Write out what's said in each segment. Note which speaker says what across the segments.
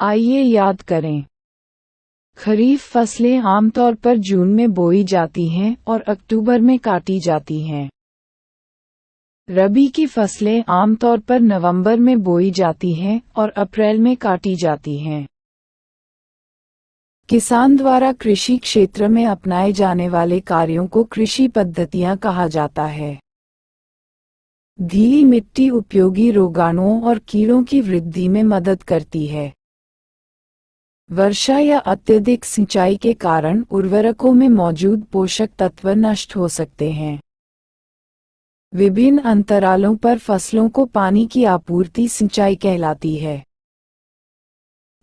Speaker 1: आइए याद करें। खरीफ फसलें आमतौर पर जून में बोई जाती हैं और अक्टूबर में काटी जाती हैं। रबी की फसलें आमतौर पर नवंबर में बोई जाती हैं और अप्रैल में काटी जाती हैं। किसान द्वारा कृषि क्षेत्र में अपनाए जाने वाले कार्यों को कृषि पद्धतियां कहा जाता है। धीली मिट्टी उपयोगी रोगाणुओं और कीड़ों की वृद्धि में मदद करती है। वर्षा या अत्यधिक सिंचाई के कारण उर्वरकों में मौजूद पोषक तत्व नष्ट हो सकते हैं। विभिन्न अंतरालों पर फसलों को पानी की आपूर्ति सिंचाई कहलाती है।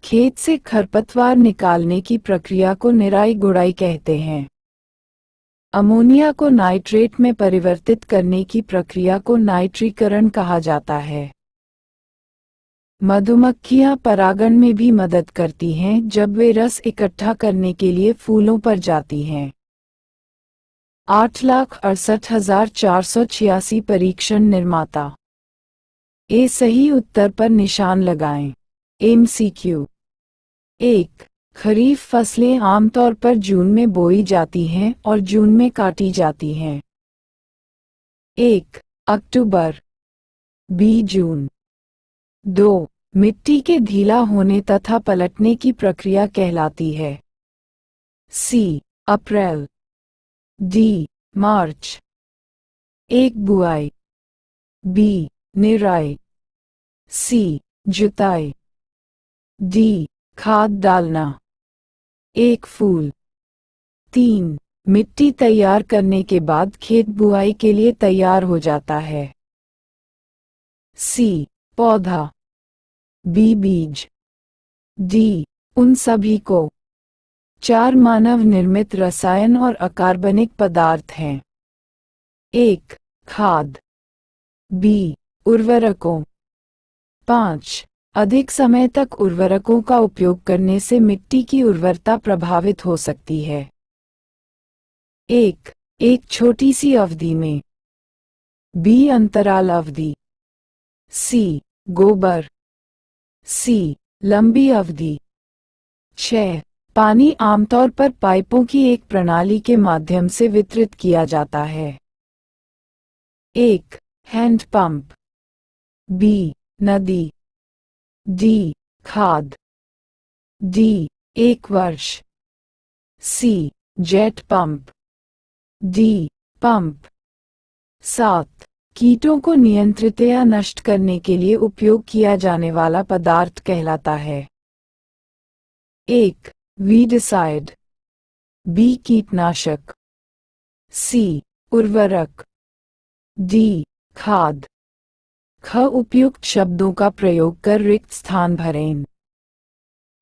Speaker 1: खेत से खरपतवार निकालने की प्रक्रिया को निराई गुड़ाई कहते हैं। अमोनिया को नाइट्रेट में परिवर्तित करने की प्रक्रिया को नाइट्रीकरण कहा जाता है। मधुमक्खियां परागण में भी मदद करती हैं जब वे रस इकट्ठा करने के लिए फूलों पर जाती हैं। 8,68,486 परीक्षण निर्माता। ए सही उत्तर पर निशान लगाएं। MCQ 1. खरीफ फसलें आमतौर पर जून में बोई जाती हैं और जून में काटी जाती हैं। 1. अक्टूबर। B. जून। 2. मिट्टी के ढीला होने तथा पलटने की प्रक्रिया कहलाती है। C. अप्रैल। D. मार्च। 1. बुआई। B. निराई। C. जुताई। D. खाद डालना। 1. फूल। 3. मिट्टी तैयार करने के बाद खेत बुआई के लिए तैयार हो जाता है। C. पौधा। B. बीज। D. उन सभी को। 4 मानव निर्मित रसायन और अकार्बनिक पदार्थ हैं। 1. खाद। B. उर्वरकों। 5. अधिक समय तक उर्वरकों का उपयोग करने से मिट्टी की उर्वरता प्रभावित हो सकती है। 1. एक छोटी सी अवधि में। B. अंतराल अवधि। C. गोबर। C. लंबी अवधि। 6. पानी आमतौर पर पाइपों की एक प्रणाली के माध्यम से वितरित किया जाता है। 1. Hand pump. B. नदी। D. खाद। D. 1 वर्ष। C. Jet pump. D. Pump. 7. कीटों को नियंत्रित या नष्ट करने के लिए उपयोग किया जाने वाला पदार्थ कहलाता है। 1. वीडसाइड। B. कीटनाशक। C. उर्वरक। D. खाद। ख उपयुक्त शब्दों का प्रयोग कर रिक्त स्थान भरें।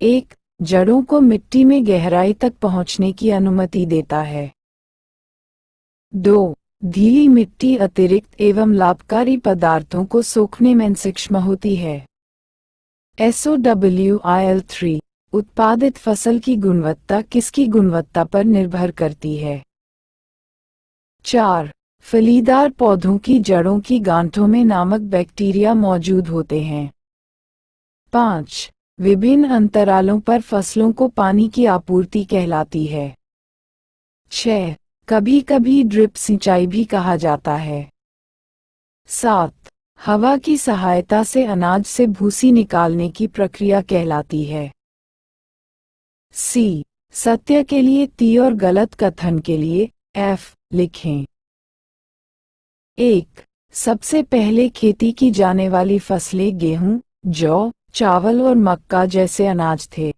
Speaker 1: 1. जड़ों को मिट्टी में गहराई तक पहुंचने की अनुमति देता है। 2. ढीली मिट्टी अतिरिक्त एवं लाभकारी पदार्थों को सोखने में सक्षम होती है। SOWIL 3. उत्पादित फसल की गुणवत्ता किसकी गुणवत्ता पर निर्भर करती है? 4. फलीदार पौधों की जड़ों की गांठों में नामक बैक्टीरिया मौजूद होते हैं। 5. विभिन्न अंतरालों पर फसलों को पानी की आपूर्ति कहलाती है। 6. कभी कभी ड्रिप सिंचाई भी कहा जाता है। 7. हवा की सहायता से अनाज से भूसी निकालने की प्रक्रिया कहलाती है। C. सत्य के लिए T और गलत कथन के लिए F लिखें। 1. सबसे पहले खेती की जाने वाली फसलें गेहूं, जौ, चावल और मक्का जैसे अनाज थे।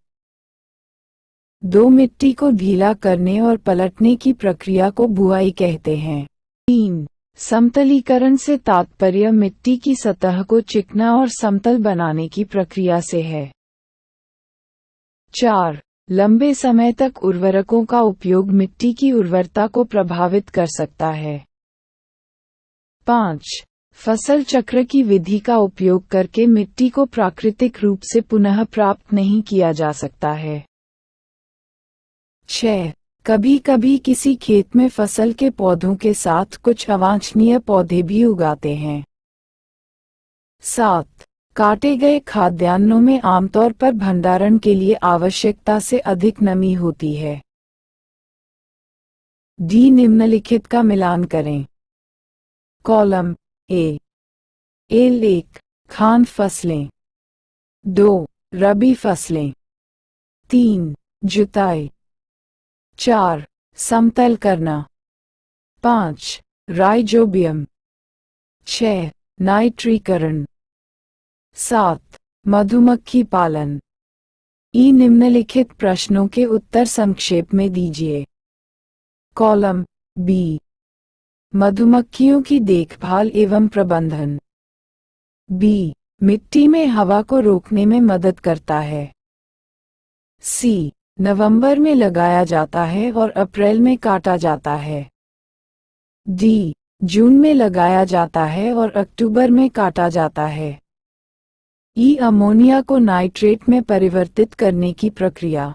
Speaker 1: 2. मिट्टी को ढीला करने और पलटने की प्रक्रिया को बुआई कहते हैं। 3. समतलीकरण से तात्पर्य मिट्टी की सतह को चिकना और समतल बनाने की प्रक्रिया से है। 4. लंबे समय तक उर्वरकों का उपयोग मिट्टी की उर्वरता को प्रभावित कर सकता है। 5. फसल चक्र की विधि का उपयोग करके मिट्टी को प्राकृतिक रूप से पुनः प्राप्त नहीं किया जा सकता है। 6. कभी कभी किसी खेत में फसल के पौधों के साथ कुछ अवांछनीय पौधे भी उगाते हैं। 7. काटे गए खाद्यान्नों में आमतौर पर भंडारण के लिए आवश्यकता से अधिक नमी होती है। डी निम्नलिखित का मिलान करें। कॉलम ए, एल 1 खाद्य फसलें, 2 रबी फसलें, 3 जुताई, 4 समतल करना, 5 राइजोबियम, 6 नाइट्रीकरण, 7 मधुमक्खी पालन। ई निम्नलिखित प्रश्नों के उत्तर संक्षेप में दीजिए। कॉलम बी, मधुमक्खियों की देखभाल एवं प्रबंधन। बी, मिट्टी में हवा को रोकने में मदद करता है। सी, नवंबर में लगाया जाता है और अप्रैल में काटा जाता है। डी, जून में लगाया जाता है और अक्टूबर में काटा जाता है। ई, अमोनिया को नाइट्रेट में परिवर्तित करने की प्रक्रिया।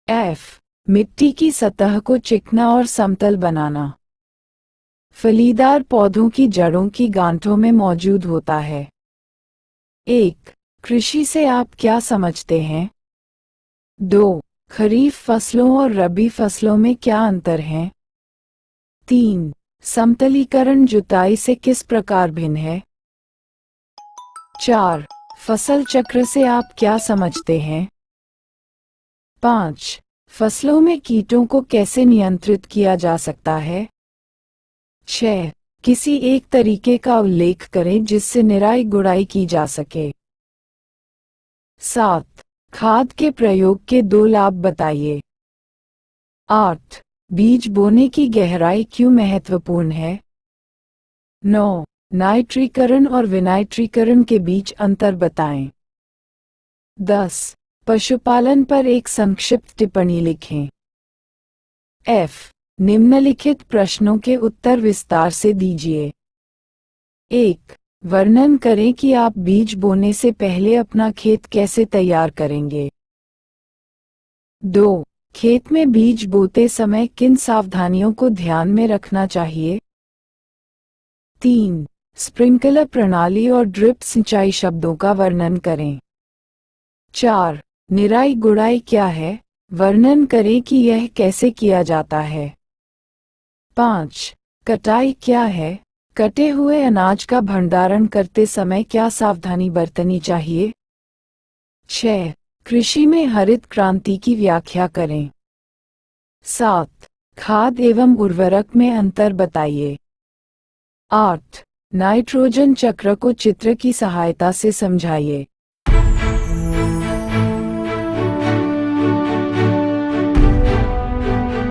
Speaker 1: एफ, मिट्टी की सतह को चिकना और समतल बनाना। फलीदार पौधों की जड़ों की गांठों में मौजूद होता है। 1. कृषि से आप क्या समझते हैं? 2. खरीफ फसलों और रबी फसलों में क्या अंतर है? 3. समतलीकरण जुताई से किस प्रकार भिन्न है? 4. फसल चक्र से आप क्या समझते हैं? 5. फसलों में कीटों को कैसे नियंत्रित किया जा सकता है? 6. किसी एक तरीके का उल्लेख करें जिससे निराई गुड़ाई की जा सके। 7. खाद के प्रयोग के 2 लाभ बताइए। 8. बीज बोने की गहराई क्यों महत्वपूर्ण है? 9. नाइट्रीकरण और विनाइट्रीकरण के बीच अंतर बताएं। 10. पशुपालन पर एक संक्षिप्त टिप्पणी लिखें। एफ, निम्नलिखित प्रश्नों के उत्तर विस्तार से दीजिए। 1. वर्णन करें कि आप बीज बोने से पहले अपना खेत कैसे तैयार करेंगे। 2. खेत में बीज बोते समय किन सावधानियों को ध्यान में रखना चाहिए। 3. स्प्रिंकलर प्रणाली और ड्रिप सिंचाई शब्दों का वर्णन करें। 4. निराई गुड़ाई क्या है, वर्णन करें कि यह कैसे किया जाता है। 5. कटाई क्या है, कटे हुए अनाज का भंडारण करते समय क्या सावधानी बरतनी चाहिए। 6. कृषि में हरित क्रांति की व्याख्या करें। 7. खाद एवं उर्वरक में अंतर बताइए। 8. नाइट्रोजन चक्र को चित्र की सहायता से समझाइए।